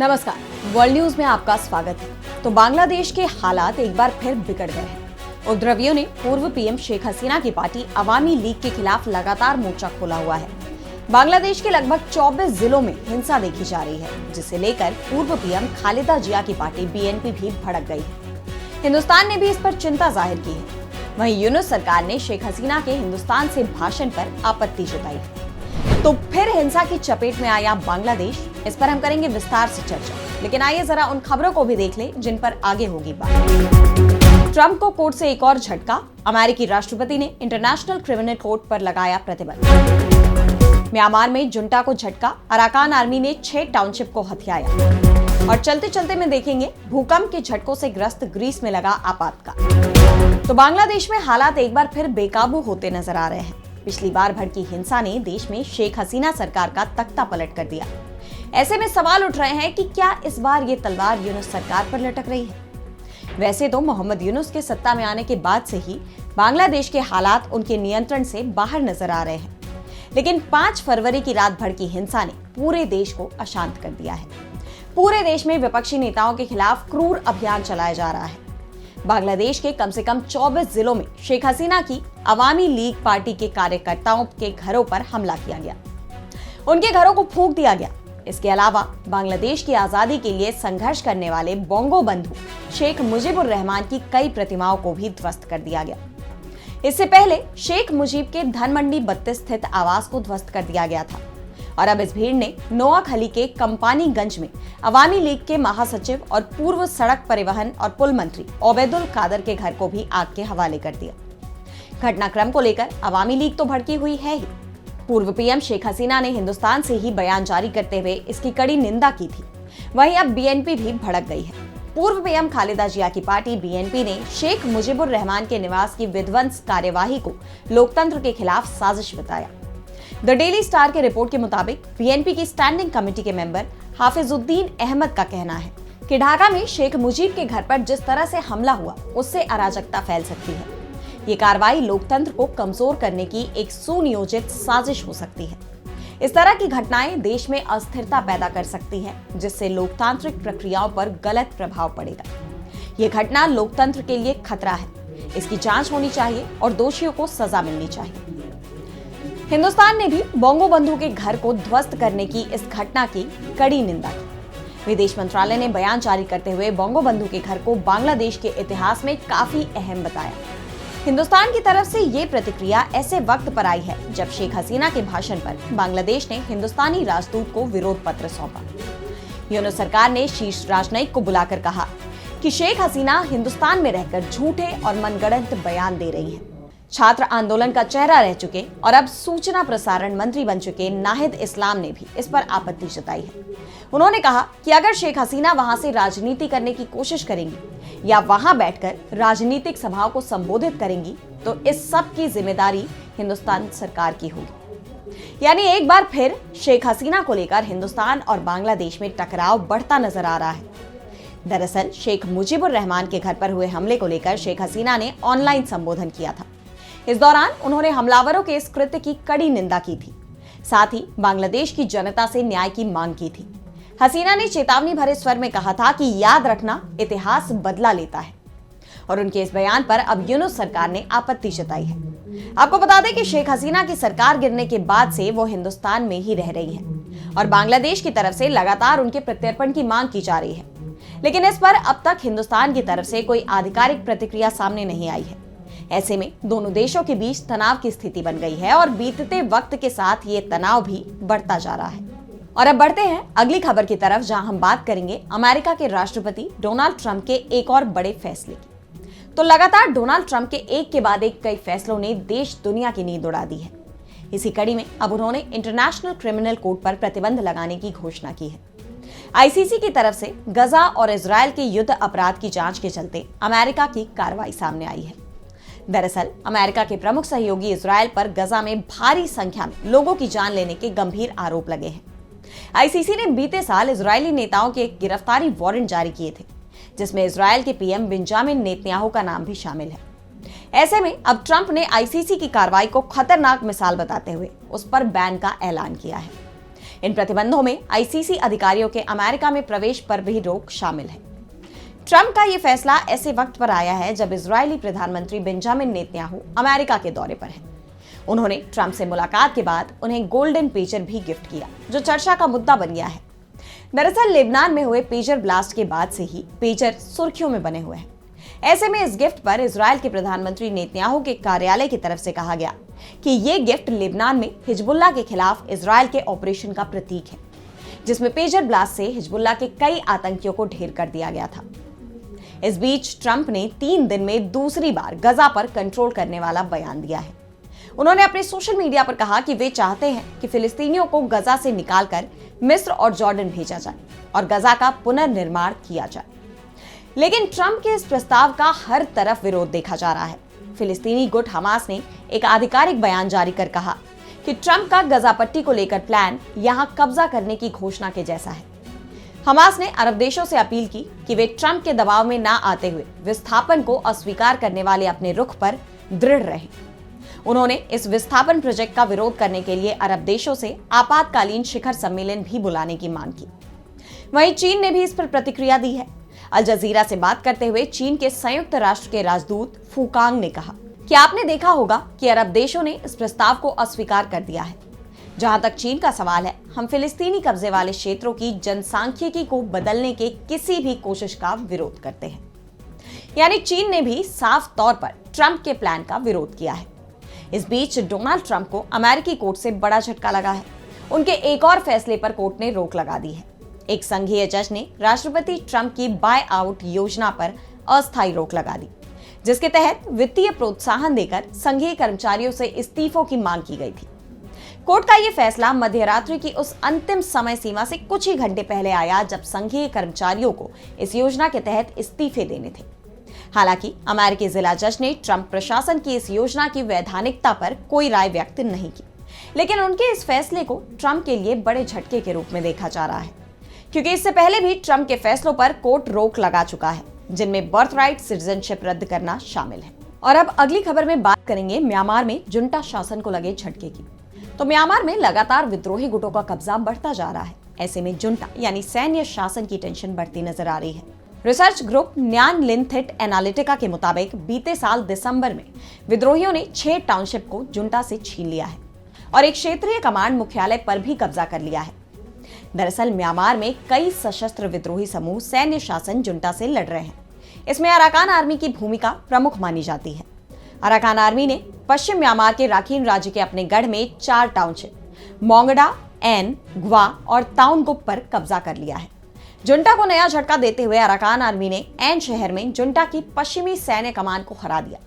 नमस्कार, world news में आपका स्वागत है। तो बांग्लादेश के हालात एक बार फिर बिगड़ गए हैं। उपद्रवियों ने पूर्व पीएम शेख हसीना की पार्टी अवामी लीग के खिलाफ लगातार मोर्चा खोला हुआ है। बांग्लादेश के लगभग 24 जिलों में हिंसा देखी जा रही है, जिसे लेकर पूर्व पीएम खालिदा जिया की पार्टी बीएनपी भी भड़क गई है। हिंदुस्तान ने भी इस पर चिंता जाहिर की है। वहीं यूनुस सरकार ने शेख हसीना के हिंदुस्तान से भाषण पर आपत्ति जताई है। तो फिर हिंसा की चपेट में आया बांग्लादेश, इस पर हम करेंगे विस्तार से चर्चा। लेकिन आइए जरा उन खबरों को भी देख लें जिन पर आगे होगी बात। ट्रंप को कोर्ट से एक और झटका। अमेरिकी राष्ट्रपति ने इंटरनेशनल क्रिमिनल कोर्ट पर लगाया प्रतिबंध। म्यांमार में जुंटा को झटका। अराकान आर्मी ने 6 टाउनशिप को हथियाया। और चलते चलते में देखेंगे भूकंप के झटकों से ग्रस्त ग्रीस में लगा आपातकाल। तो बांग्लादेश में हालात एक बार फिर बेकाबू होते नजर आ रहे हैं। पिछली बार भड़की हिंसा ने देश में शेख हसीना सरकार का तख्ता पलट कर दिया। ऐसे में सवाल उठ रहे हैं कि क्या इस बार ये तलवार यूनुस सरकार पर लटक रही है। वैसे तो मोहम्मद यूनुस के सत्ता में आने के बाद से ही बांग्लादेश के हालात उनके नियंत्रण से बाहर नजर आ रहे हैं, लेकिन 5 फरवरी की रात भड़की हिंसा ने पूरे देश को अशांत कर दिया है। पूरे देश में विपक्षी नेताओं के खिलाफ क्रूर अभियान चलाया जा रहा है। बांग्लादेश के कम से कम 24 जिलों में शेख हसीना की अवामी लीग पार्टी के कार्यकर्ताओं के घरों पर हमला किया गया, उनके घरों को फूंक दिया गया। इसके अलावा बांग्लादेश की आजादी के लिए संघर्ष करने वाले बोंगो बंधु शेख मुजीबुर रहमान की कई प्रतिमाओं को भी ध्वस्त कर दिया गया। इससे पहले शेख मुजीब के धनमंडी 32 स्थित आवास को ध्वस्त कर दिया गया था। और अब इस भीड़ ने नोआखली के कंपानीगंज में अवामी लीग के महासचिव और पूर्व सड़क परिवहन और पुल मंत्री ओबैदुल कादर के घर को भी आग के हवाले कर दिया। घटनाक्रम को लेकर अवामी लीग तो भड़की हुई है ही। पूर्व पीएम शेख हसीना ने हिंदुस्तान से ही बयान जारी करते हुए इसकी कड़ी निंदा की थी। वहीं अब बीएनपी भी भड़क गई है। पूर्व पीएम खालिदा जिया की पार्टी बीएनपी ने शेख मुजीबुर रहमान के निवास की विध्वंस कार्यवाही को लोकतंत्र के खिलाफ साजिश बताया। द डेली स्टार के रिपोर्ट के मुताबिक बीएनपी की स्टैंडिंग कमेटी के मेंबर हाफिजुद्दीन अहमद का कहना है कि ढाका में शेख मुजीब के घर पर जिस तरह से हमला हुआ, उससे अराजकता फैल सकती है। ये कार्रवाई लोकतंत्र को कमजोर करने की एक सुनियोजित साजिश हो सकती है। इस तरह की घटनाएं देश में अस्थिरता पैदा कर सकती हैं, जिससे लोकतांत्रिक प्रक्रियाओं पर गलत प्रभाव पड़ेगा। ये घटना लोकतंत्र के लिए खतरा है। इसकी जांच होनी चाहिए और दोषियों को सजा मिलनी चाहिए। हिंदुस्तान ने भी बोंगो बंधु के घर को ध्वस्त करने की इस घटना की कड़ी निंदा की। विदेश मंत्रालय ने बयान जारी करते हुए बोंगो बंधु के घर को बांग्लादेश के इतिहास में काफी अहम बताया। हिंदुस्तान की तरफ से ये प्रतिक्रिया ऐसे वक्त पर आई है जब शेख हसीना के भाषण पर बांग्लादेश ने हिंदुस्तानी राजदूत को विरोध पत्र सौंपा। यूनुस सरकार ने शीर्ष राजनयिक को बुलाकर कहा कि शेख हसीना हिंदुस्तान में रहकर झूठे और मनगढ़ंत बयान दे रही है। छात्र आंदोलन का चेहरा रह चुके और अब सूचना प्रसारण मंत्री बन चुके नाहिद इस्लाम ने भी इस पर आपत्ति जताई है। उन्होंने कहा कि अगर शेख हसीना वहां से राजनीति करने की कोशिश करेंगी या वहां बैठकर राजनीतिक सभाओं को संबोधित करेंगी, तो इस सब की जिम्मेदारी हिंदुस्तान सरकार की होगी। यानी एक बार फिर शेख हसीना को लेकर हिंदुस्तान और बांग्लादेश में टकराव बढ़ता नजर आ रहा है। दरअसल शेख मुजीबुर रहमान के घर पर हुए हमले को लेकर शेख हसीना ने ऑनलाइन संबोधन किया था। इस दौरान उन्होंने हमलावरों के इस कृत्य की कड़ी निंदा की थी। साथ ही बांग्लादेश की जनता से न्याय की मांग की थी। हसीना ने चेतावनी भरे स्वर में कहा था कि याद रखना, इतिहास बदला लेता है। और उनके इस बयान पर अब यूनुस सरकार ने आपत्ति जताई है। आपको बता दें कि शेख हसीना की सरकार गिरने के बाद से वो हिंदुस्तान में ही रह रही है और बांग्लादेश की तरफ से लगातार उनके प्रत्यर्पण की मांग की जा रही है। लेकिन इस पर अब तक हिंदुस्तान की तरफ से कोई आधिकारिक प्रतिक्रिया सामने नहीं आई है। ऐसे में दोनों देशों के बीच तनाव की स्थिति बन गई है और बीतते वक्त के साथ ये तनाव भी बढ़ता जा रहा है। और अब बढ़ते हैं अगली खबर की तरफ, जहां हम बात करेंगे अमेरिका के राष्ट्रपति डोनाल्ड ट्रंप के एक और बड़े फैसले की। तो लगातार डोनाल्ड ट्रंप के एक के बाद एक कई फैसलों ने देश दुनिया की नींद उड़ा दी है। इसी कड़ी में अब उन्होंने इंटरनेशनल क्रिमिनल कोर्ट पर प्रतिबंध लगाने की घोषणा की है। आईसीसी की तरफ से गजा और इजरायल के युद्ध अपराध की जांच के चलते अमेरिका की कार्रवाई सामने आई है। दरअसल अमेरिका के प्रमुख सहयोगी इजरायल पर गजा में भारी संख्या में लोगों की जान लेने के गंभीर आरोप लगे हैं। आईसीसी ने बीते साल इजरायली नेताओं के गिरफ्तारी वारंट जारी किए थे, जिसमें इजरायल के पीएम बेंजामिन नेतन्याहू का नाम भी शामिल है। ऐसे में अब ट्रंप ने आईसीसी की कार्रवाई को खतरनाक मिसाल बताते हुए उस पर बैन का ऐलान किया है। इन प्रतिबंधों में आईसीसी अधिकारियों के अमेरिका में प्रवेश पर भी रोक शामिल है। ट्रंप का यह फैसला ऐसे वक्त पर आया है जब इजरायली प्रधानमंत्री बेंजामिन नेतन्याहू अमेरिका के दौरे पर हैं। उन्होंने ट्रंप से मुलाकात के बाद उन्हें गोल्डन पेजर भी गिफ्ट किया, जो चर्चा का मुद्दा बन गया है। दरअसल लेबनान में हुए पेजर ब्लास्ट के बाद से ही पेजर सुर्खियों में बने हुए हैं। ऐसे में इस गिफ्ट पर इजरायल के प्रधानमंत्री नेतन्याहू के कार्यालय की तरफ से कहा गया कि ये गिफ्ट लेबनान में हिजबुल्लाह के खिलाफ इजरायल के ऑपरेशन का प्रतीक है, जिसमें पेजर ब्लास्ट से हिजबुल्लाह के कई आतंकियों को ढेर कर दिया गया था। इस बीच ट्रंप ने 3 दिन में दूसरी बार गजा पर कंट्रोल करने वाला बयान दिया है। उन्होंने अपने सोशल मीडिया पर कहा कि वे चाहते हैं कि फिलिस्तीनियों को गजा से निकालकर मिस्र और जॉर्डन भेजा जाए और गजा का पुनर्निर्माण किया जाए। लेकिन ट्रंप के इस प्रस्ताव का हर तरफ विरोध देखा जा रहा है। फिलिस्तीनी गुट हमास ने एक आधिकारिक बयान जारी कर कहा कि ट्रंप का गजा पट्टी को लेकर प्लान यहां कब्जा करने की घोषणा के जैसा है। हमास ने अरब देशों से अपील की कि वे ट्रंप के दबाव में ना आते हुए विस्थापन को अस्वीकार करने वाले अपने रुख पर दृढ़ रहें। उन्होंने इस विस्थापन प्रोजेक्ट का विरोध करने के लिए अरब देशों से आपातकालीन शिखर सम्मेलन भी बुलाने की मांग की। वहीं चीन ने भी इस पर प्रतिक्रिया दी है। अल जजीरा से बात करते हुए चीन के संयुक्त राष्ट्र के राजदूत फूकांग ने कहा कि आपने देखा होगा कि अरब देशों ने इस प्रस्ताव को अस्वीकार कर दिया है। जहां तक चीन का सवाल है, हम फिलिस्तीनी कब्जे वाले क्षेत्रों की जनसांख्यिकी को बदलने के किसी भी कोशिश का विरोध करते हैं। यानी चीन ने भी साफ तौर पर ट्रंप के प्लान का विरोध किया है। इस बीच डोनाल्ड ट्रंप को अमेरिकी कोर्ट से बड़ा झटका लगा है। उनके एक और फैसले पर कोर्ट ने रोक लगा दी है। एक संघीय जज ने राष्ट्रपति ट्रंप की बाय आउट योजना पर अस्थायी रोक लगा दी, जिसके तहत वित्तीय प्रोत्साहन देकर संघीय कर्मचारियों से इस्तीफों की मांग की गई थी। कोर्ट का यह फैसला मध्यरात्रि की उस अंतिम समय सीमा से कुछ ही घंटे पहले आया जब संघीय कर्मचारियों को इस योजना के तहत इस्तीफे देने थे। हालांकि अमेरिकी जिला जज ने ट्रंप प्रशासन की इस योजना की वैधानिकता पर कोई राय व्यक्त नहीं की, लेकिन उनके इस फैसले को ट्रंप के लिए बड़े झटके के रूप में देखा जा रहा है, क्योंकि इससे पहले भी ट्रंप के फैसलों पर कोर्ट रोक लगा चुका है, जिनमें बर्थराइट सिटीजनशिप रद्द करना शामिल है। और अब अगली खबर में बात करेंगे म्यांमार में जुंटा शासन को लगे झटके की। तो म्यांमार में लगातार विद्रोही गुटों का कब्जा बढ़ता जा रहा है। ऐसे में जुंटा यानी सैन्य शासन की टेंशन बढ़ती नजर आ रही है। रिसर्च ग्रुप न्यान लिनथेट एनालिटिका के मुताबिक बीते साल दिसंबर में विद्रोहियों ने 6 टाउनशिप को जुंटा से छीन लिया है और एक क्षेत्रीय कमांड मुख्यालय पर भी कब्जा कर लिया है। दरअसल म्यांमार में कई सशस्त्र विद्रोही समूह सैन्य शासन जुंटा से लड़ रहे हैं। इसमें अराकान आर्मी की भूमिका प्रमुख मानी जाती है। अराकान आर्मी ने पश्चिम म्यांमार के राखीन राज्य के अपने गढ़ में 4 टाउनशिप मोंगडा, एन, ग्वा और ताउनगुप पर कब्जा कर लिया है। जुंटा को नया झटका देते हुए अराकान आर्मी ने एन शहर में जुंटा की पश्चिमी सैन्य कमान को हरा दिया।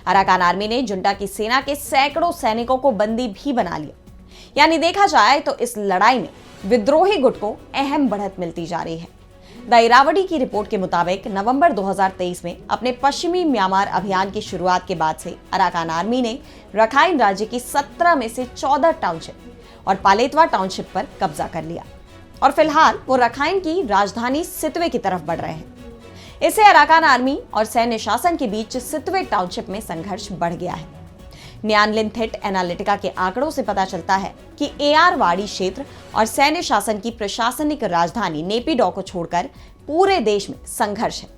अराकान आर्मी ने जुंटा की सेना के सैकड़ों सैनिकों को बंदी भी बना लिया। यानी देखा जाए तो इस लड़ाई में विद्रोही गुट को अहम बढ़त मिलती जा रही है। द इरावडी की रिपोर्ट के मुताबिक नवंबर 2023 में अपने पश्चिमी म्यांमार अभियान की शुरुआत के बाद से अराकान आर्मी ने रखाइन राज्य की 17 में से 14 टाउनशिप और पालेतवा टाउनशिप पर कब्जा कर लिया और फिलहाल वो रखाइन की राजधानी सितवे की तरफ बढ़ रहे हैं। इससे अराकान आर्मी और सैन्य शासन के बीच सितवे टाउनशिप में संघर्ष बढ़ गया है। न्यान लिनथेट एनालिटिका के आंकड़ों से पता चलता है कि एआर वाड़ी क्षेत्र और सैन्य शासन की प्रशासनिक राजधानी नेपिडॉ को छोड़कर पूरे देश में संघर्ष है।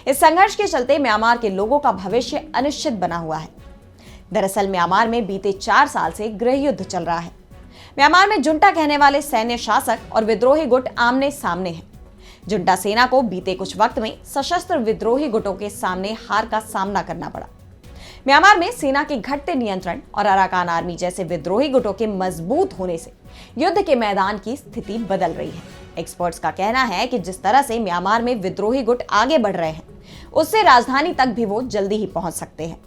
इस संघर्ष के चलते म्यांमार के लोगों का भविष्य अनिश्चित बना हुआ है। दरअसल म्यांमार में बीते 4 साल से गृह युद्ध चल रहा है। म्यांमार में जुंटा कहने वाले सैन्य शासक और विद्रोही गुट आमने सामने हैं। जुंटा सेना को बीते कुछ वक्त में सशस्त्र विद्रोही गुटों के सामने हार का सामना करना पड़ा। म्यांमार में सेना के घटते नियंत्रण और अराकान आर्मी जैसे विद्रोही गुटों के मजबूत होने से युद्ध के मैदान की स्थिति बदल रही है। एक्सपर्ट्स का कहना है कि जिस तरह से म्यांमार में विद्रोही गुट आगे बढ़ रहे हैं, उससे राजधानी तक भी वो जल्दी ही पहुंच सकते हैं।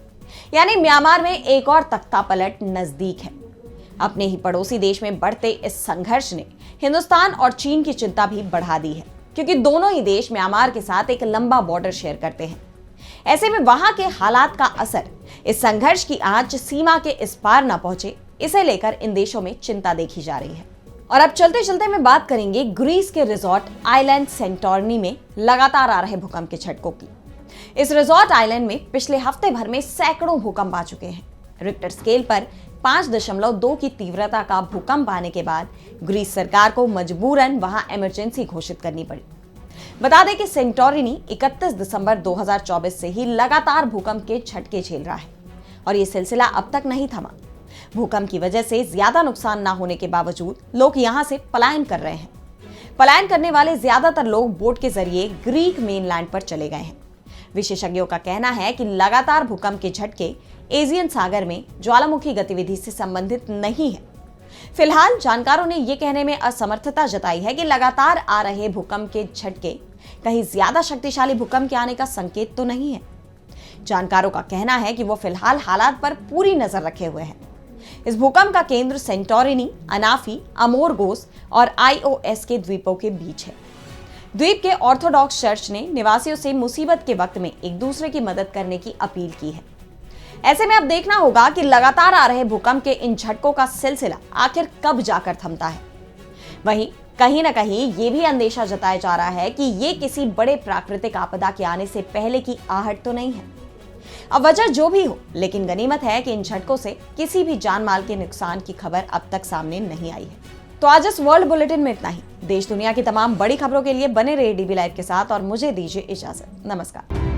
यानी म्यांमार में एक और तख्ता पलट नजदीक है। अपने ही पड़ोसी देश में बढ़ते इस संघर्ष ने हिंदुस्तान और चीन की चिंता भी बढ़ा दी है, क्योंकि दोनों ही देश म्यांमार के साथ एक लंबा बॉर्डर शेयर करते हैं। ऐसे में वहां के हालात का असर इस संघर्ष की आंच सीमा के इस पार ना पहुंचे, इसे लेकर इन देशों में चिंता देखी जा रही है। और अब चलते चलते में बात करेंगे ग्रीस के रिजॉर्ट आइलैंड सेंटोरिनी में लगातार आ रहे भूकंप के झटकों की। इस रिजॉर्ट आइलैंड में पिछले हफ्ते भर में सैकड़ों भूकंप आ चुके हैं। रिक्टर स्केल पर 5.2 की तीव्रता का भूकंप आने के बाद ग्रीस सरकार को मजबूरन वहां इमरजेंसी घोषित करनी पड़ी। बता दें कि सेंटोरिनी 31 दिसंबर 2024 से ही लगातार भूकंप के झटके झेल रहा है और ये सिलसिला अब तक नहीं थमा। भूकंप की वजह से ज्यादा नुकसान न होने के बावजूद लोग यहां से पलायन कर रहे हैं। पलायन करने वाले ज्यादातर लोग बोट के जरिए ग्रीक मेनलैंड पर चले गए हैं। विशेषज्ञों का कहना है कि लगातार भूकंप के झटके एजियन सागर में ज्वालामुखी गतिविधि से संबंधित नहीं है। फिलहाल जानकारों ने यह कहने में असमर्थता जताई है कि लगातार आ रहे भूकंप के झटके कहीं ज्यादा शक्तिशाली भूकंप के आने का संकेत तो नहीं है। जानकारों का कहना है कि वो फिलहाल हालात पर पूरी नजर रखे हुए हैं। इस भूकंप का केंद्र सेंटोरिनी, अनाफी, अमोरगोस और आईओएस के द्वीपों के बीच है। द्वीप के ऑर्थोडॉक्स चर्च ने निवासियों से मुसीबत के वक्त में एक दूसरे की मदद करने की अपील की है। ऐसे में अब देखना होगा कि लगातार आ रहे भूकंप के इन झटकों का सिलसिला आखिर कब जाकर थमता है। वहीं कहीं न कहीं ये भी अंदेशा जताया जा रहा है कि ये किसी बड़े प्राकृतिक आपदा के आने से पहले की आहट तो नहीं है। अब वजह जो भी हो, लेकिन गनीमत है कि इन झटकों से किसी भी जान माल के नुकसान की खबर अब तक सामने नहीं आई है। तो आज इस वर्ल्ड बुलेटिन में इतना ही। देश दुनिया की तमाम बड़ी खबरों के लिए बने रहिए डीबी लाइव के साथ और मुझे दीजिए इजाजत। नमस्कार।